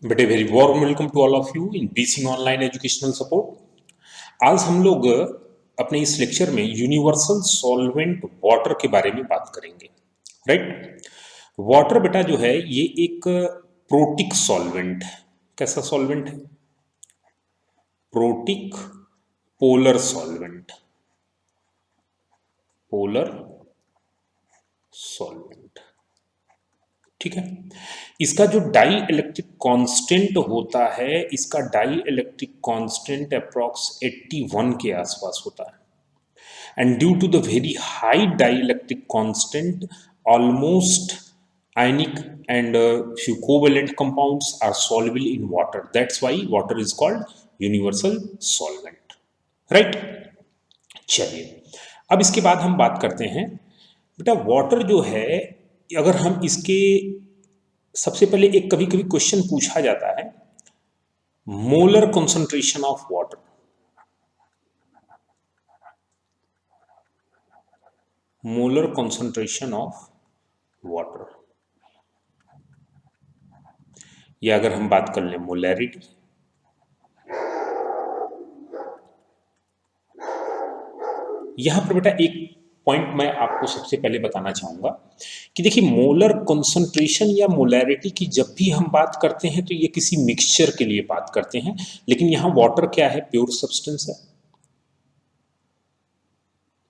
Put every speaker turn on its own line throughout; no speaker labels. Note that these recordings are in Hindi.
बेटे very warm welcome to all of you in बीसिंग ऑनलाइन एजुकेशनल सपोर्ट। आज हम लोग अपने इस लेक्चर में यूनिवर्सल सॉल्वेंट वाटर के बारे में बात करेंगे। राइट, वाटर बेटा जो है ये एक प्रोटिक सॉल्वेंट है। कैसा सॉल्वेंट है? Protic polar solvent, polar solvent. ठीक है, इसका जो डाई इलेक्ट्रिक कांस्टेंट होता है, इसका डाई इलेक्ट्रिक कांस्टेंट अप्रॉक्स 81 के आसपास होता है। And due to the very high dielectric constant, almost ionic and few covalent compounds are soluble in water. That's why water is called universal solvent. Right? चलिए, अब इसके बाद हम बात करते हैं बेटा वाटर जो है, अगर हम इसके सबसे पहले एक कभी कभी क्वेश्चन पूछा जाता है, molar concentration of water. Molar concentration of water, या अगर हम बात कर लें मोलैरिटी, यहां पर बेटा एक पॉइंट मैं आपको सबसे पहले बताना चाहूंगा कि देखिए, मोलर कंसंट्रेशन या मोलैरिटी की जब भी हम बात करते हैं तो ये किसी मिक्सचर के लिए बात करते हैं, लेकिन यहां वाटर क्या है? प्योर सब्सटेंस है।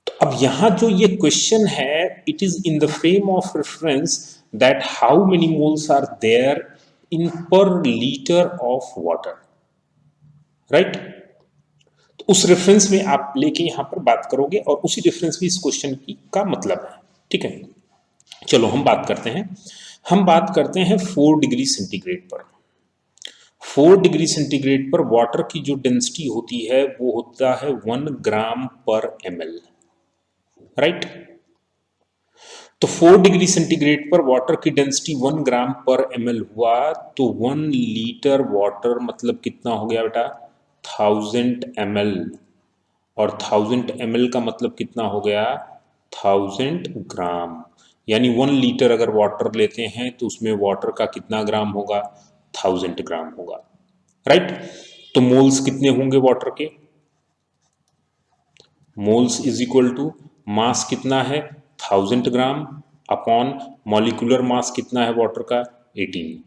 तो अब यहां जो ये क्वेश्चन है, it is in the frame of reference that how many moles are there in per litre of water. Right, तो उस रेफरेंस में आप लेके यहां पर बात करोगे और उसी रेफरेंस में इस क्वेश्चन की का मतलब है। ठीक है, चलो हम बात करते हैं। हम बात करते हैं 4 डिग्री सेंटीग्रेड पर। 4 डिग्री सेंटीग्रेड पर वाटर की जो डेंसिटी होती है वो होता है 1 ग्राम पर ml। राइट, तो 4 डिग्री सेंटीग्रेड पर वाटर की डेंसिटी 1 ग्राम पर ml हुआ, तो 1 लीटर वाटर मतलब कितना हो गया बेटा? 1000 ml। और 1000 ml का मतलब कितना हो गया? 1000 ग्राम। यानी 1 लीटर अगर वाटर लेते हैं तो उसमें वाटर का कितना ग्राम होगा? 1000 ग्राम होगा। राइट, तो मोल्स कितने होंगे वाटर के? Moles is equal to mass कितना है? 1000 ग्राम अपॉन मॉलिक्यूलर मास कितना है वाटर का? 18।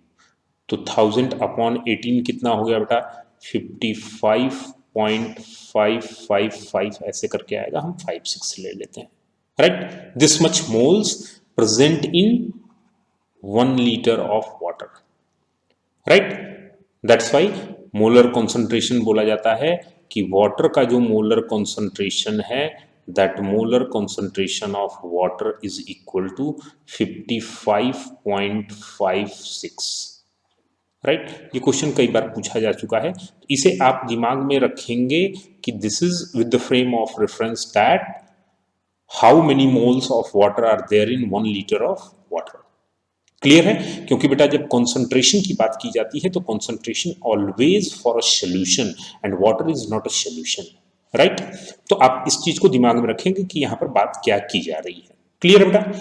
तो 1000 अपॉन 18 कितना हो गया बेटा? 55.555 ऐसे करके आएगा, हम 56 ले लेते हैं। Right, this much moles present in 1 litre of water. Right, that's why molar concentration बोला जाता है कि वाटर का जो मोलर कॉन्सेंट्रेशन है, that molar concentration of water is equal to 55.56। Right, ये क्वेश्चन कई बार पूछा जा चुका है, तो इसे आप दिमाग में रखेंगे कि this is with the frame of reference that how many moles of water are there in 1 litre of water. Clear है? क्योंकि बेटा जब कॉन्सेंट्रेशन की बात की जाती है तो concentration always for a solution and water is not a solution. Right, तो आप इस चीज को दिमाग में रखेंगे कि यहां पर बात क्या की जा रही है। क्लियर है बेटा?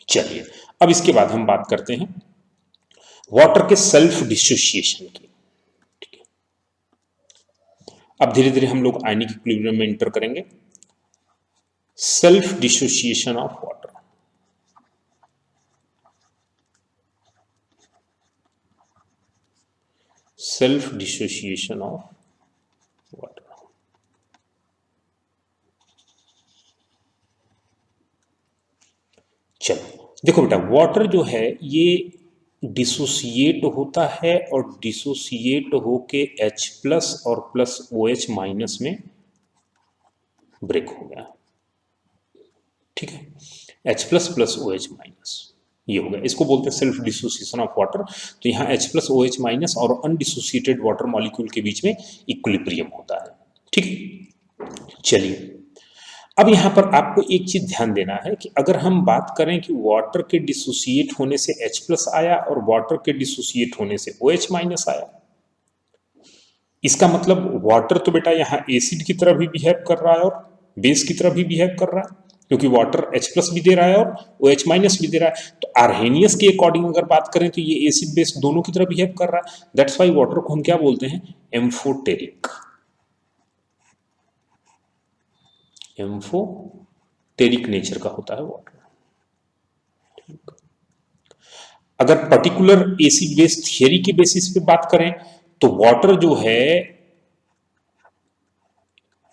चलिए, अब इसके बाद हम बात करते हैं वाटर के सेल्फ डिसोसिएशन की। ठीक है, अब धीरे धीरे हम लोग आयनिक इक्विलिब्रियम में एंटर करेंगे। Self dissociation of water, self dissociation of water. चलो देखो बेटा, वाटर जो है ये डिसोसिएट होता है और डिसोसिएट होके H प्लस और प्लस OH माइनस में ब्रेक हो गया। ठीक है, H plus plus OH minus ये हो गया, इसको बोलते हैं सेल्फ डिसोसिएशन ऑफ वाटर। तो यहाँ H प्लस OH माइनस और अनडिसोसिएटेड वाटर मॉलिक्यूल के बीच में इक्विलिब्रियम होता है। ठीक है, चलिए अब यहां पर आपको एक चीज ध्यान देना है कि अगर हम बात करें कि वाटर के डिसोसिएट होने से H प्लस आया और वाटर के डिसोसिएट होने से OH माइनस आया, इसका मतलब वाटर तो बेटा यहाँ एसिड की तरह भी बिहेव कर रहा है और बेस की तरह भी बिहेव कर रहा है, क्योंकि वाटर H प्लस भी दे रहा है और OH माइनस भी दे रहा है। तो तो आर्हेनियस के अकॉर्डिंग अगर बात करें तो ये एसिड बेस दोनों की तरह बिहेव कर रहा है, दैट्स वाई वाटर को हम क्या बोलते हैं, एम्फोटेरिक। एम्फोटेरिक नेचर का होता है वाटर। अगर पर्टिकुलर एसिड बेस थियरी के बेसिस पे बात करें तो वाटर जो है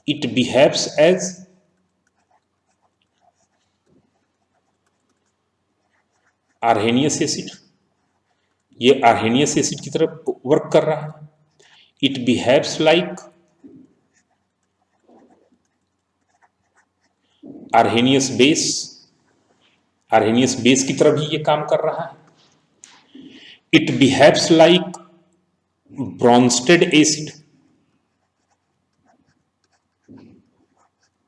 it behaves as Arrhenius acid, ये आर्हेनियस एसिड की तरफ वर्क कर रहा है। It behaves like Arrhenius base, Arrhenius base की तरह भी ये काम कर रहा है। It behaves like Bronsted acid,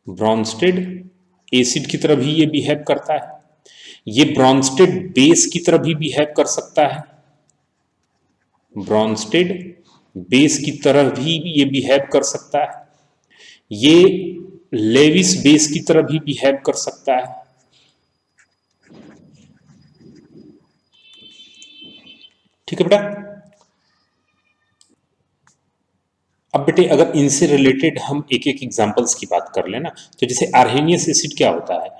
Bronsted acid की तरह भी ये बिहेव करता है। ये ब्रॉन्स्टेड बेस की तरह भी बिहेव कर सकता है, ब्रॉन्स्टेड बेस की तरह भी ये बिहेव कर सकता है। ये लेविस बेस की तरह भी बिहेव कर सकता है। ठीक है बेटा। अब बेटे अगर इनसे रिलेटेड हम एक एक एग्जांपल्स की बात कर लेना, तो जैसे आर्हेनियस एसिड क्या होता है,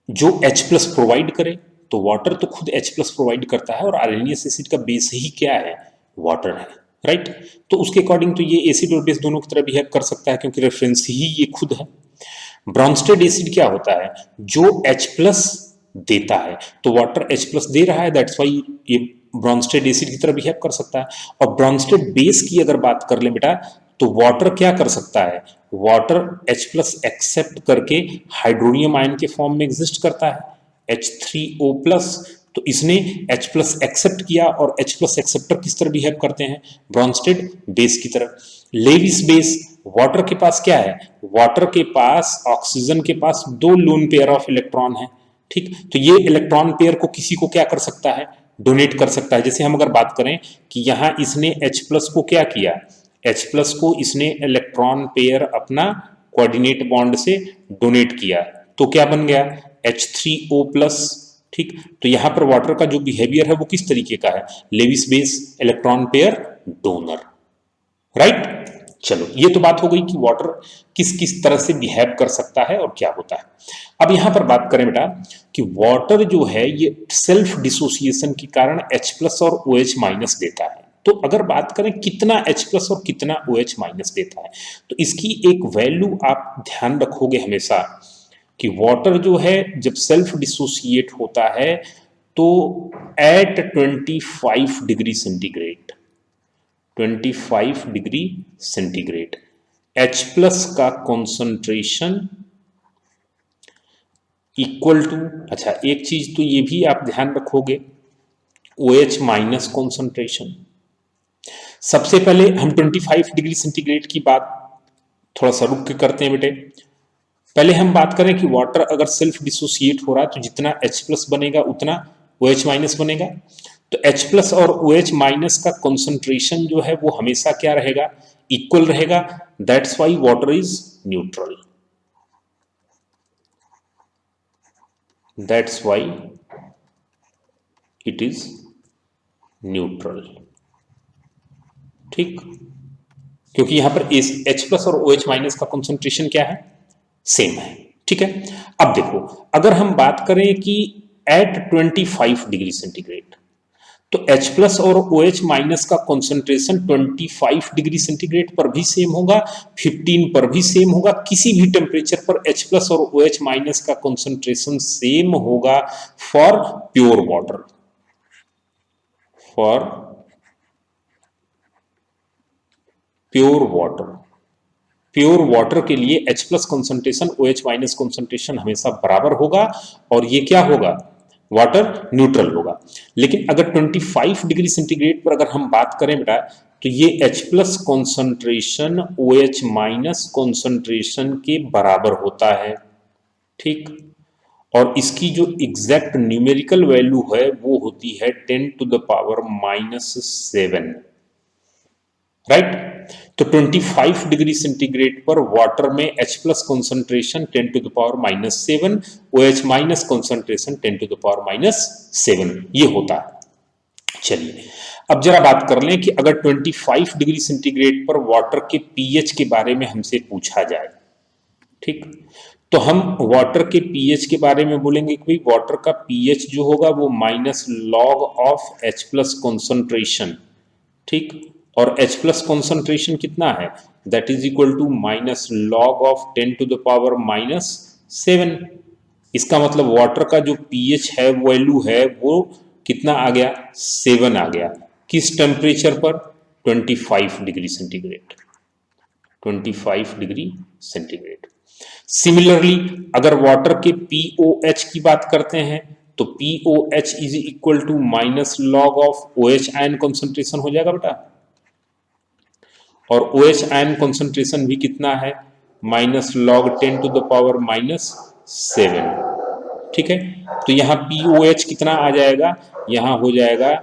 जो H प्लस प्रोवाइड करे, तो वाटर तो खुद H प्लस प्रोवाइड करता है और आर्हेनियस एसिड का बेस ही क्या है, वाटर है, राइट। तो उसके अकॉर्डिंग तो ये एसिड और बेस दोनों की तरह बिहेव कर सकता है क्योंकि रेफरेंस ही ये खुद है। ब्रॉन्स्टेड एसिड क्या होता है, जो H प्लस देता है, तो वाटर H प्लस दे रहा है, दैट्स वाई ये ब्रॉन्स्टेड एसिड की तरह बिहेव कर सकता है। और ब्रॉन्स्टेड बेस की अगर बात कर ले बेटा, तो वाटर क्या कर सकता है, वाटर H प्लस एक्सेप्ट करके हाइड्रोनियम आयन के फॉर्म में एग्जिस्ट करता है, H3O प्लस। तो इसने H प्लस एक्सेप्ट किया और H प्लस एक्सेप्टर किस तरह बिहेव करते हैं, ब्रॉन्स्टेड बेस की तरह। लेविस बेस, वाटर के पास क्या है, वाटर के पास ऑक्सीजन के पास दो लोन पेयर ऑफ इलेक्ट्रॉन है, ठीक। तो ये इलेक्ट्रॉन पेयर को किसी को क्या कर सकता है, डोनेट कर सकता है। जैसे हम अगर बात करें कि यहां इसने H प्लस को क्या किया, H प्लस को इसने इलेक्ट्रॉन पेयर अपना कोऑर्डिनेट बॉन्ड से डोनेट किया, तो क्या बन गया, H3O प्लस, ठीक। तो यहां पर वाटर का जो बिहेवियर है वो किस तरीके का है, Lewis base electron pair donor, right. चलो ये तो बात हो गई कि वाटर किस किस तरह से बिहेव कर सकता है और क्या होता है। अब यहां पर बात करें बेटा कि वाटर जो है ये सेल्फ डिसोसिएशन के कारण H प्लस और OH माइनस देता है। तो अगर बात करें कितना H प्लस और कितना OH माइनस देता है, तो इसकी एक वैल्यू आप ध्यान रखोगे हमेशा कि वाटर जो है जब सेल्फ डिसोसिएट होता है तो at 25 degree centigrade, 25 degree centigrade H plus का कॉन्सेंट्रेशन इक्वल टू, अच्छा एक चीज तो ये भी आप ध्यान रखोगे, OH माइनस कॉन्सेंट्रेशन। सबसे पहले हम 25 डिग्री सेंटीग्रेड की बात थोड़ा सा रुक के करते हैं बेटे। पहले हम बात करें कि वाटर अगर सेल्फ डिसोसिएट हो रहा है तो जितना H प्लस बनेगा उतना OH माइनस बनेगा। तो H प्लस और OH माइनस का कॉन्सेंट्रेशन जो है वो हमेशा क्या रहेगा, इक्वल रहेगा, that's why water is neutral, that's why it is neutral, ठीक। क्योंकि यहां पर H प्लस और OH माइनस का कॉन्सेंट्रेशन क्या है, सेम है, ठीक है। अब देखो अगर हम बात करें कि एट 25 डिग्री सेंटीग्रेड, तो H प्लस और OH माइनस का कॉन्सेंट्रेशन 25 डिग्री सेंटीग्रेड पर भी सेम होगा, 15 पर भी सेम होगा, किसी भी टेम्परेचर पर H प्लस और OH माइनस का कॉन्सेंट्रेशन सेम होगा for pure water, for pure water. Pure water के लिए H plus concentration OH minus concentration हमेशा बराबर होगा और ये क्या होगा, वाटर न्यूट्रल होगा। लेकिन अगर 25 डिग्री सेंटीग्रेड पर अगर हम बात करें बेटा, तो ये H plus concentration OH minus concentration के बराबर होता है, ठीक। और इसकी जो एग्जैक्ट न्यूमेरिकल वैल्यू है वो होती है 10 टू द पावर -7, राइट। तो 25 डिग्री सेंटीग्रेड पर वाटर में H plus concentration 10 to the power -7, OH minus concentration 10 to the power -7, ये होता है। चलिए अब जरा बात कर लें कि अगर 25 डिग्री सेंटीग्रेड पर वाटर के पीएच के बारे में हमसे पूछा जाए, ठीक, तो हम वाटर के पीएच के बारे में बोलेंगे कि भाई वाटर का पीएच जो होगा वो minus log of H plus concentration, ठीक, और H प्लस कॉन्सेंट्रेशन कितना है, that is equal to minus log of 10 to the power -7। इसका मतलब वाटर का जो पीएच है वैल्यू है वो कितना आ गया, 7 आ गया। किस टेम्परेचर पर, 25 degree centigrade, 25 degree centigrade. Similarly अगर वाटर के पीओएच की बात करते हैं तो pOH is equal to minus log of OH ion concentration हो जाएगा बेटा, और OH आयन कॉन्सेंट्रेशन भी कितना है, minus log 10 to the power -7, ठीक है। तो यहाँ POH कितना आ जाएगा, यहाँ हो जाएगा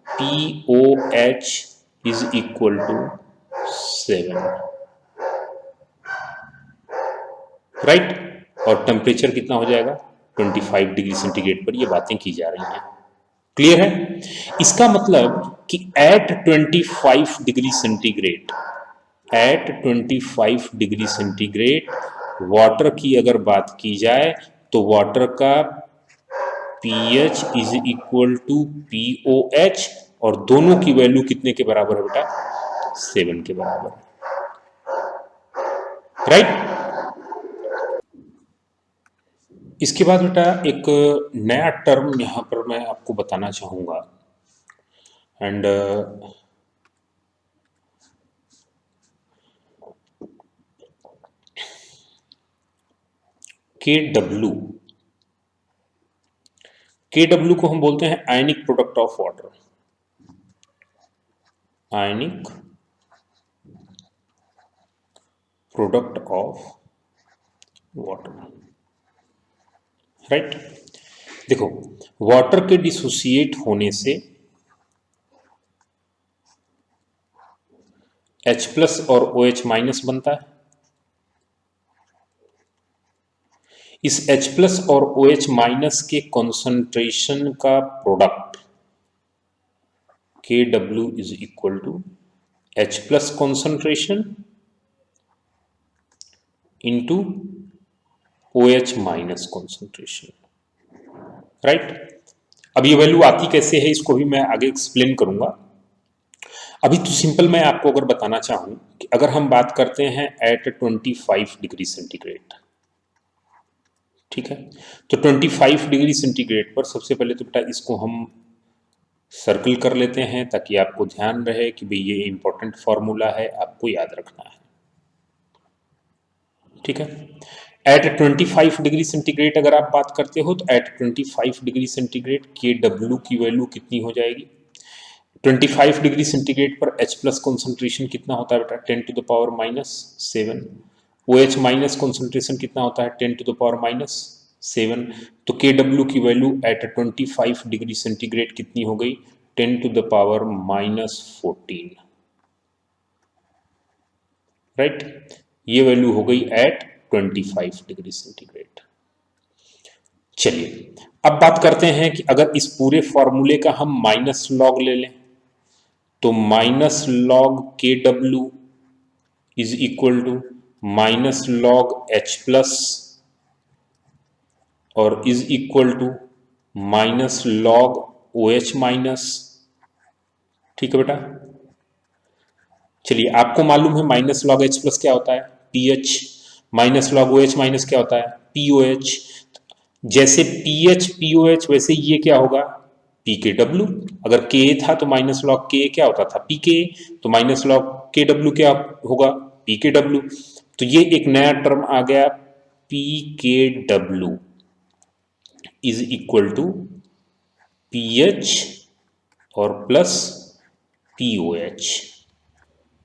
POH is equal to 7, right. और टेम्परेचर कितना हो जाएगा, 25 डिग्री सेंटीग्रेड पर ये बातें की जा रही हैं। क्लियर है। इसका मतलब कि at 25 degree centigrade, at 25 degree centigrade water की अगर बात की जाए तो वाटर का pH is equal to POH, और दोनों की वैल्यू कितने के बराबर है बेटा, 7 के बराबर, राइट। इसके बाद बेटा एक नया टर्म यहां पर मैं आपको बताना चाहूंगा, एंड KW, KW को हम बोलते हैं ionic product of water, ionic product of water, right. देखो वाटर के डिसोसिएट होने से H प्लस और OH माइनस बनता है। इस H प्लस और OH माइनस के कॉन्सेंट्रेशन का product KW is equal to H plus concentration into OH minus concentration, right. अब ये वैल्यू आती कैसे है इसको भी मैं आगे एक्सप्लेन करूंगा। अभी तो सिंपल मैं आपको अगर बताना चाहूं कि अगर हम बात करते हैं एट 25 डिग्री सेंटीग्रेड, ठीक है, तो 25 डिग्री सेंटीग्रेड पर सबसे पहले तो बेटा इसको हम सर्कल कर लेते हैं ताकि आपको ध्यान रहे कि भाई ये इंपॉर्टेंट फॉर्मूला है, आपको याद रखना है, ठीक है। एट 25 डिग्री सेंटीग्रेड अगर आप बात करते हो तो एट 25 डिग्री सेंटीग्रेड KW की वैल्यू कितनी हो जाएगी, 25 डिग्री सेंटीग्रेड पर H प्लस कॉन्सेंट्रेशन कितना होता है बेटा, 10 to the power -7, OH minus concentration कितना होता है, 10 टू द पावर -7, तो KW की वैल्यू एट 25 डिग्री सेंटीग्रेड कितनी हो गई, 10 टू द पावर -14, राइट। ये वैल्यू हो गई एट 25 डिग्री सेंटीग्रेड। चलिए अब बात करते हैं कि अगर इस पूरे फॉर्मूले का हम माइनस लॉग ले लें तो minus log KW is equal to minus log H plus और is equal to minus log OH minus, ठीक है बेटा। चलिए आपको मालूम है माइनस लॉग H प्लस क्या होता है, PH, minus log OH minus क्या होता है, POH। जैसे PH POH वैसे ये क्या होगा, PKW। अगर Ka था तो माइनस लॉग Ka क्या होता था, PK, तो माइनस लॉग KW क्या होगा, PKW। तो ये एक नया टर्म आ गया, PKW is equal to PH और प्लस POH,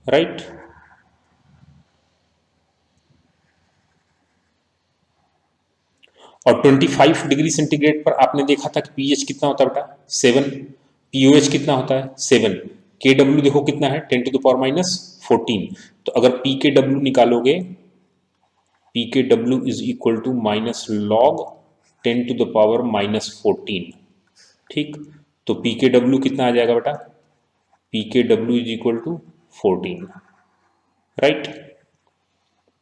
राइट। और 25 डिग्री सेंटीग्रेड पर आपने देखा था कि पीएच कितना होता है बेटा, 7, पीओएच कितना होता है, 7। के डब्ल्यू देखो कितना है 10 टू द पावर माइनस 14, तो अगर पी के डब्ल्यू निकालोगे, P K W is equal to minus log 10 to the power minus 14, ठीक। तो पी के डब्ल्यू कितना आ जाएगा बेटा, P K W is equal to 14, right.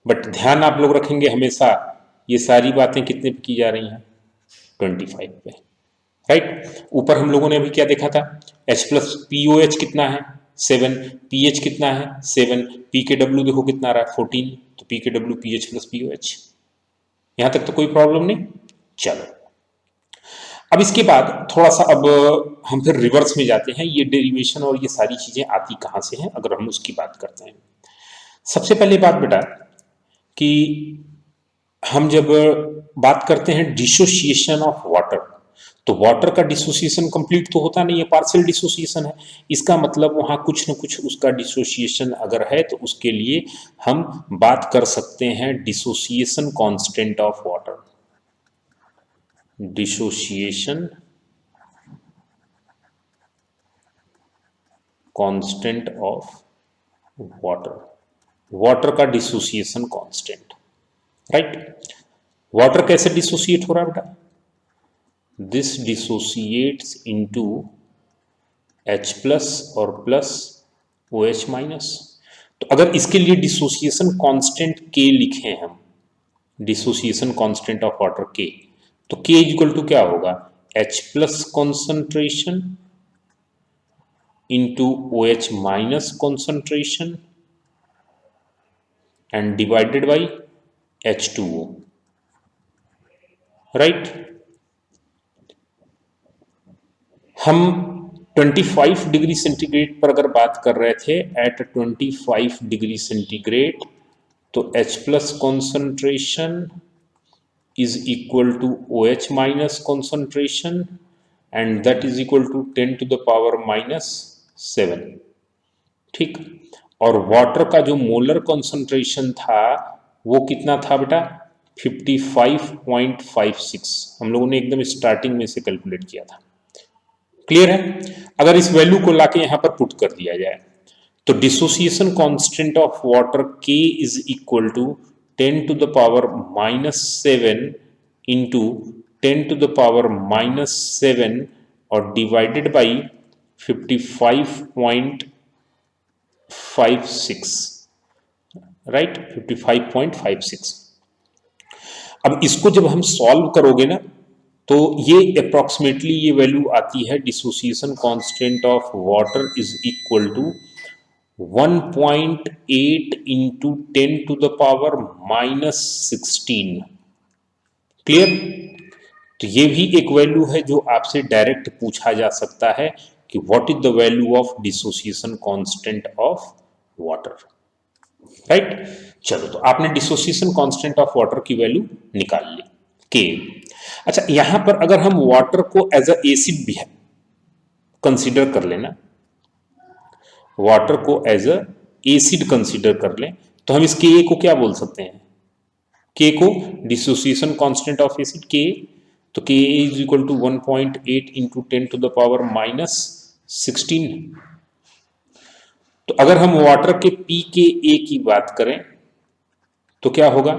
But ध्यान आप लोग रखेंगे हमेशा ये सारी बातें कितने पे की जा रही हैं, 25 पे, राइट। ऊपर हम लोगों ने अभी क्या देखा था, H plus P O H कितना है 7, पी एच कितना है 7, पी के डब्ल्यू देखो कितना आ रहा है 14, तो P K W P H plus P O H, यहां तक तो कोई प्रॉब्लम नहीं। चलो अब इसके बाद थोड़ा सा अब हम फिर रिवर्स में जाते हैं, ये डेरिवेशन और ये सारी चीजें आती कहां से हैं, अगर हम उसकी बात करते हैं। सबसे पहले बात बेटा कि हम जब बात करते हैं डिसोसिएशन ऑफ वाटर, तो वाटर का डिसोसिएशन कंप्लीट तो होता नहीं है, पार्शियल डिसोसिएशन है। इसका मतलब वहां कुछ न कुछ उसका डिसोसिएशन अगर है तो उसके लिए हम बात कर सकते हैं dissociation constant of water, dissociation constant of water, water का डिसोसिएशन कांस्टेंट, राइट। वाटर कैसे डिसोसिएट हो रहा है बेटा, this dissociates into H plus और प्लस OH माइनस। तो अगर इसके लिए डिसोसिएशन कांस्टेंट K लिखें हम, dissociation constant of water K, तो K इक्वल टू क्या होगा, H plus concentration into OH minus concentration and divided by H2O, right. हम 25 डिग्री सेंटीग्रेड पर अगर बात कर रहे थे, एट 25 डिग्री सेंटीग्रेड, तो H plus concentration is equal to OH minus concentration and that is equal to 10 to the power minus 7, ठीक। और वाटर का जो मोलर कॉन्सेंट्रेशन था वो कितना था बेटा, 55.56, हम लोगों ने एकदम स्टार्टिंग में से कैलकुलेट किया था, क्लियर है। अगर इस वैल्यू को लाके यहां पर पुट कर दिया जाए तो dissociation constant of water K is equal to 10 to the power minus 7 into 10 to the power minus 7 और divided by 55.56, राइट, 55.56। अब इसको जब हम सॉल्व करोगे ना तो ये अप्रोक्सीमेटली ये वैल्यू आती है, dissociation constant of water is equal to 1.8 into 10 to the power minus 16, clear. तो ये भी एक वैल्यू है जो आपसे डायरेक्ट पूछा जा सकता है कि what is the value of dissociation constant of water, right. चलो तो आपने डिसोसिएशन कांस्टेंट ऑफ वाटर की वैल्यू निकाल ली के। अच्छा यहां पर अगर हम वाटर को एज अ एसिड भी कंसीडर कर लेना, वाटर को एज अ एसिड कंसीडर कर लें, तो हम इस के को क्या बोल सकते हैं, के को डिसोसिएशन कांस्टेंट ऑफ एसिड के, तो K is equal to 1.8 into 10 to the power minus 16। तो अगर हम वाटर के पी के ए की बात करें तो क्या होगा,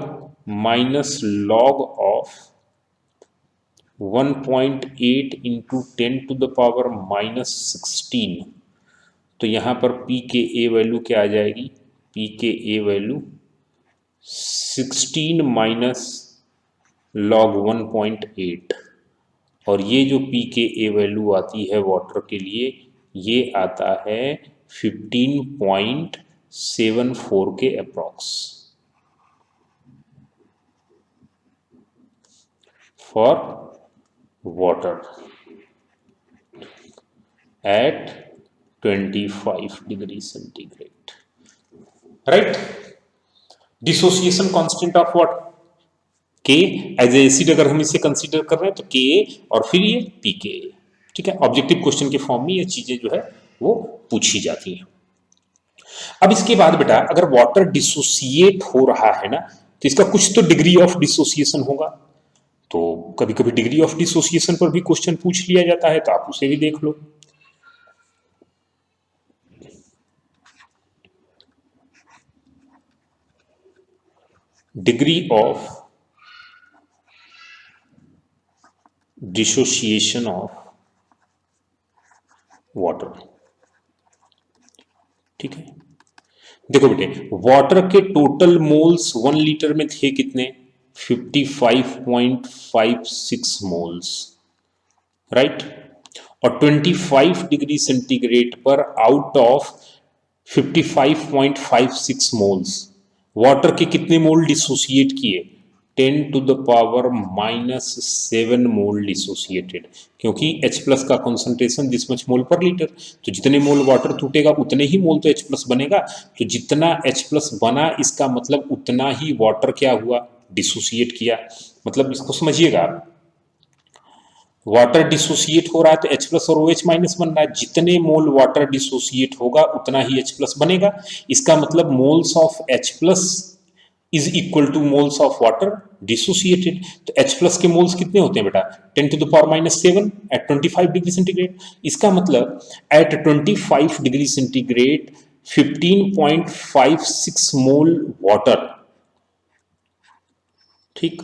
minus log of 1.8 into 10 to the power minus 16। तो यहां पर पी के ए वैल्यू क्या आ जाएगी, पी के ए वैल्यू 16 माइनस लॉग 1.8, और ये जो पी के ए वैल्यू आती है वाटर के लिए ये आता है 15.74 के approx for water at 25 degree centigrade, right. Dissociation constant of what, के एज ए एसिड अगर हम इसे कंसीडर कर रहे हैं तो के और फिर ये पी के, ठीक है। ऑब्जेक्टिव क्वेश्चन के फॉर्म में ये चीजें जो है वो पूछी जाती हैं। अब इसके बाद बेटा अगर वाटर डिसोसिएट हो रहा है ना तो इसका कुछ तो डिग्री ऑफ डिसोसिएशन होगा, तो कभी कभी डिग्री ऑफ डिसोसिएशन पर भी क्वेश्चन पूछ लिया जाता है, तो आप उसे भी देख लो। degree of dissociation of water। ठीक है, देखो बेटे, वाटर के टोटल मोल्स 1 लीटर में थे कितने? 55.56 मोल्स, राइट। और 25 डिग्री सेंटीग्रेड पर आउट ऑफ 55.56 मोल्स वाटर के कितने मोल डिसोसिएट किए? 10⁻⁻7 मोल डिसोसिएटेड, क्योंकि H प्लस का कॉन्सेंट्रेशन दिस मच मोल पर लीटर, तो जितने मोल वाटर टूटेगा उतने ही मोल तो H प्लस बनेगा। तो जितना H प्लस बना इसका मतलब उतना ही वाटर क्या हुआ? डिसोसिएट किया। मतलब इसको समझिएगा आप, वाटर डिसोसिएट हो रहा है तो H प्लस और OH माइनस बन रहा है, जितने मोल वाटर डिसोसिएट होगा उतना ही H प्लस बनेगा। इसका मतलब moles of H plus is equal two moles of water dissociated. तो H प्लस के मोल्स कितने होते हैं बेटा? 10⁻⁻7 एट 25 डिग्री सेंटीग्रेड। इसका मतलब at 25 degree centigrade 15.56 mole water, ठीक,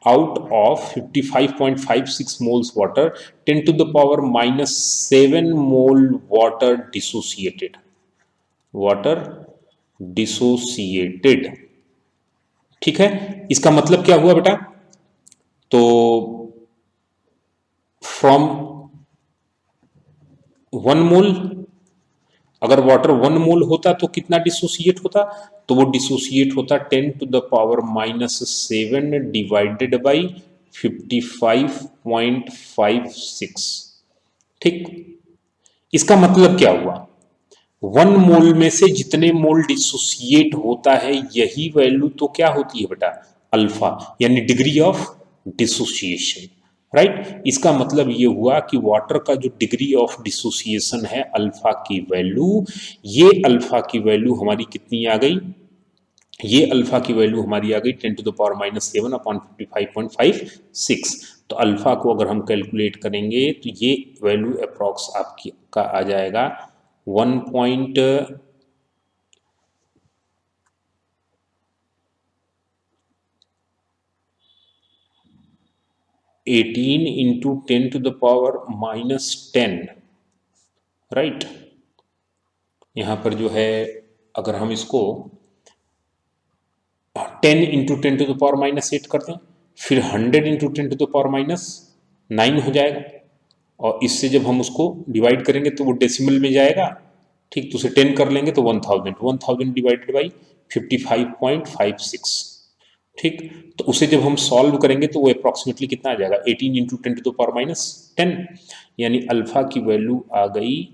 out of 55.56 moles water, 10⁻⁻7 mole water dissociated, water dissociated, ठीक है। इसका मतलब क्या हुआ बेटा? तो फ्रॉम 1 मोल, अगर वाटर 1 मोल होता तो कितना डिसोसिएट होता? तो वो डिसोसिएट होता 10⁻⁻7 डिवाइडेड बाई 55.56, ठीक। इसका मतलब क्या हुआ? 1 मोल में से जितने मोल डिसोसिएट होता है यही वैल्यू तो क्या होती है बेटा? अल्फा, यानी डिग्री ऑफ डिसोसिएशन, राइट। इसका मतलब ये हुआ कि वाटर का जो डिग्री ऑफ डिसोसिएशन है अल्फा की वैल्यू, ये अल्फा की वैल्यू हमारी कितनी आ गई? ये अल्फा की वैल्यू हमारी आ गई 10⁻⁻7 अपॉन 55.56। तो अल्फा को अगर हम कैलकुलेट करेंगे तो ये वैल्यू अप्रॉक्स आपकी का आ जाएगा 1.18 इंटू 10⁻⁻10, राइट। यहाँ पर जो है अगर हम इसको 10 इंटू 10⁻⁻8 करते हैं, फिर 100 इंटू 10⁻⁻9 हो जाएगा, और इससे जब हम उसको डिवाइड करेंगे तो वो डेसिमल में जाएगा, ठीक। तो उसे 10 कर लेंगे तो 1000 डिवाइडेड बाई 55.56, ठीक। तो उसे जब हम सॉल्व करेंगे तो वो अप्रॉक्सीमेटली कितना आ जाएगा? 18 इंटू 10⁻10, यानी अल्फा की वैल्यू आ गई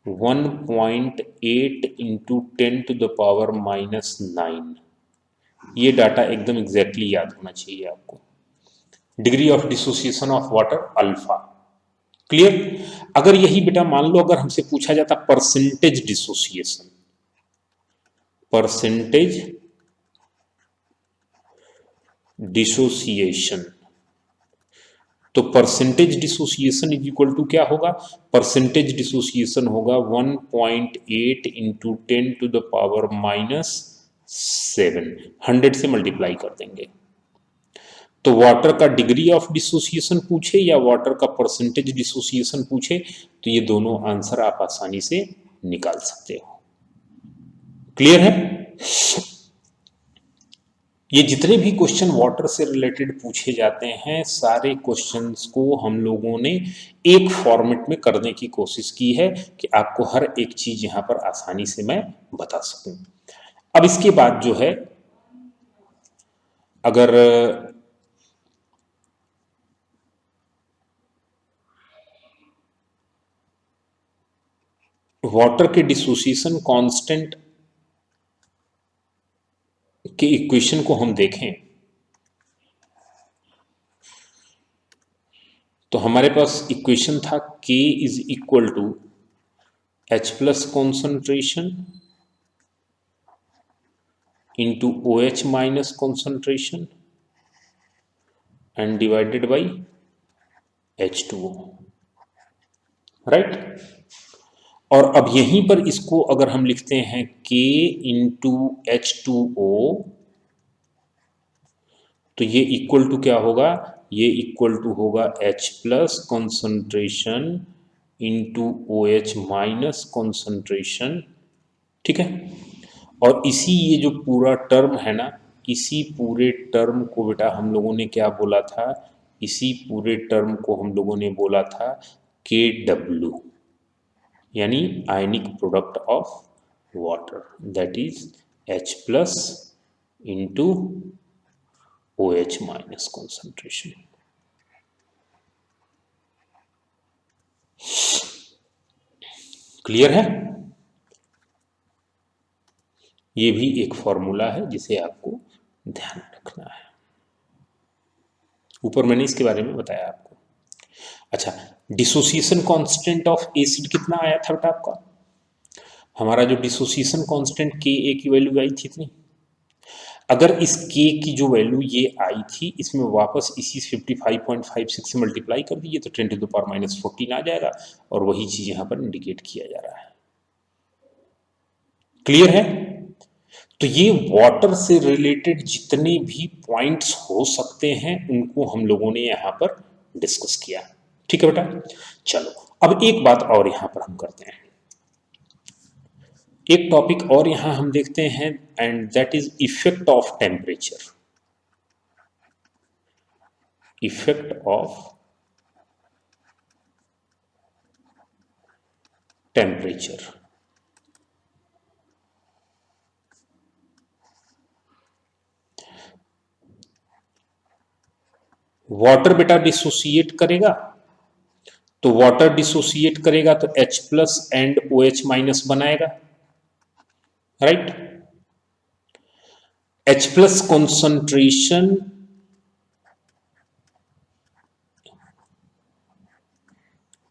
1.8 इंटू 10⁻⁻9। ये डाटा एकदम एग्जैक्टली याद होना चाहिए आपको। Degree of dissociation of water alpha, clear. अगर यही बेटा मान लो अगर हमसे पूछा जाता परसेंटेज डिसोसिएशन, परसेंटेज डिसोसिएशन, तो percentage dissociation is equal to क्या होगा? परसेंटेज डिसोसिएशन होगा 1.8 इंटू 10⁻⁻7, 100 से मल्टीप्लाई कर देंगे। तो वाटर का डिग्री ऑफ डिसोसिएशन पूछे या वाटर का परसेंटेज डिसोसिएशन पूछे तो ये दोनों आंसर आप आसानी से निकाल सकते हो। क्लियर है? ये जितने भी क्वेश्चन वाटर से रिलेटेड पूछे जाते हैं सारे क्वेश्चंस को हम लोगों ने एक फॉर्मेट में करने की कोशिश की है कि आपको हर एक चीज यहां पर आसानी से मैं बता सकूं। अब इसके बाद जो है अगर वाटर के डिसोसिएशन कांस्टेंट के इक्वेशन को हम देखें तो हमारे पास इक्वेशन था K is equal to H plus concentration into OH minus concentration and divided by H2O, right. और अब यहीं पर इसको अगर हम लिखते हैं K इंटू H2O, तो ये इक्वल टू क्या होगा, ये इक्वल टू होगा H plus concentration into OH minus concentration. ठीक है, और इसी ये जो पूरा टर्म है ना, इसी पूरे टर्म को बेटा हम लोगों ने क्या बोला था, इसी पूरे टर्म को हम लोगों ने बोला था KW, यानी आयनिक product of water, that is H plus into OH minus concentration. Clear है? ये भी एक फॉर्मूला है जिसे आपको ध्यान रखना है, ऊपर मैंने इसके बारे में बताया आपको। अच्छा, डिसोसिएशन कांस्टेंट ऑफ एसिड कितना आया था बेटा आपका, हमारा जो डिसोसिएशन कांस्टेंट Ka की वैल्यू आई थी इतनी, अगर इस K की जो वैल्यू ये आई थी, इसमें वापस इसी 55.56 से मल्टीप्लाई कर दीजिए तो 10⁻⁻14 आ जाएगा, और वही चीज यहां पर इंडिकेट किया जा रहा है। क्लियर है? तो ये वाटर से रिलेटेड जितने भी पॉइंट्स हो सकते हैं उनको हम लोगों ने यहां पर डिस्कस किया। ठीक है बेटा, चलो अब एक बात और यहां पर हम करते हैं, एक टॉपिक और यहां हम देखते हैं, and that is effect of temperature. Effect of temperature. Water बेटा डिसोसिएट करेगा, तो वाटर डिसोसिएट करेगा तो H plus and OH minus बनाएगा, right. H plus concentration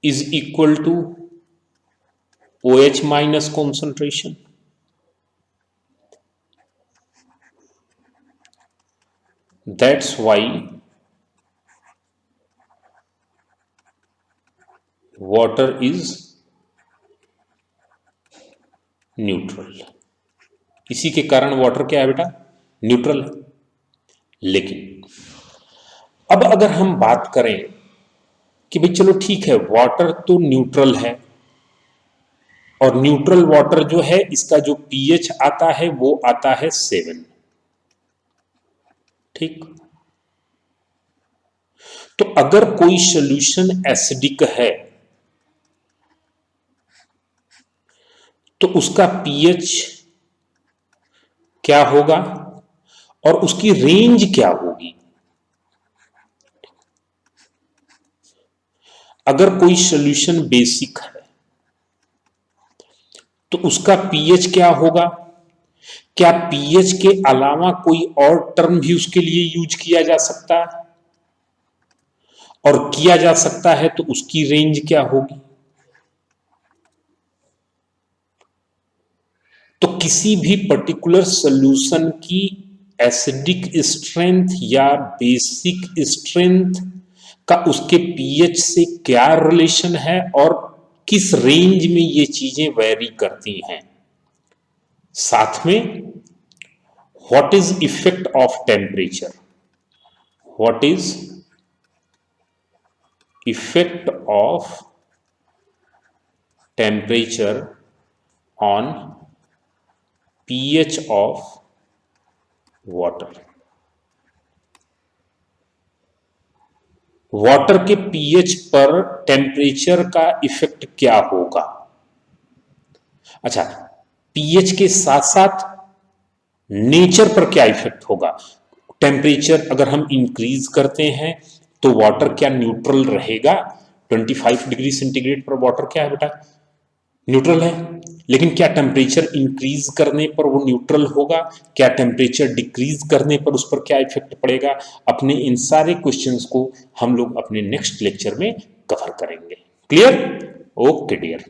is equal to OH minus concentration. That's why water is neutral. इसी के कारण वाटर क्या है बेटा, न्यूट्रल है। लेकिन अब अगर हम बात करें कि भाई चलो ठीक है, वाटर तो न्यूट्रल है, और न्यूट्रल वाटर जो है इसका जो पीएच आता है वो आता है 7, ठीक। तो अगर कोई सॉल्यूशन एसिडिक है तो उसका पीएच क्या होगा और उसकी रेंज क्या होगी। अगर कोई सॉल्यूशन बेसिक है तो उसका पीएच क्या होगा, क्या पीएच के अलावा कोई और टर्म भी उसके लिए यूज किया जा सकता है, और किया जा सकता है तो उसकी रेंज क्या होगी। तो किसी भी पर्टिकुलर सॉल्यूशन की एसिडिक स्ट्रेंथ या बेसिक स्ट्रेंथ का उसके पीएच से क्या रिलेशन है, और किस रेंज में ये चीजें वेरी करती हैं। साथ में what is effect of temperature, what is effect of temperature on pH of water। Water के pH पर टेम्परेचर का इफेक्ट क्या होगा। अच्छा, pH के साथ साथ नेचर पर क्या इफेक्ट होगा। टेम्परेचर अगर हम इंक्रीज करते हैं तो वाटर क्या न्यूट्रल रहेगा, 25 डिग्री सेंटीग्रेड पर वाटर क्या है बेटा, न्यूट्रल है। लेकिन क्या टेम्परेचर इंक्रीज करने पर वो न्यूट्रल होगा, क्या टेम्परेचर डिक्रीज करने पर उस पर क्या इफेक्ट पड़ेगा। अपने इन सारे क्वेश्चंस को हम लोग अपने नेक्स्ट लेक्चर में कवर करेंगे। क्लियर? Okay dear.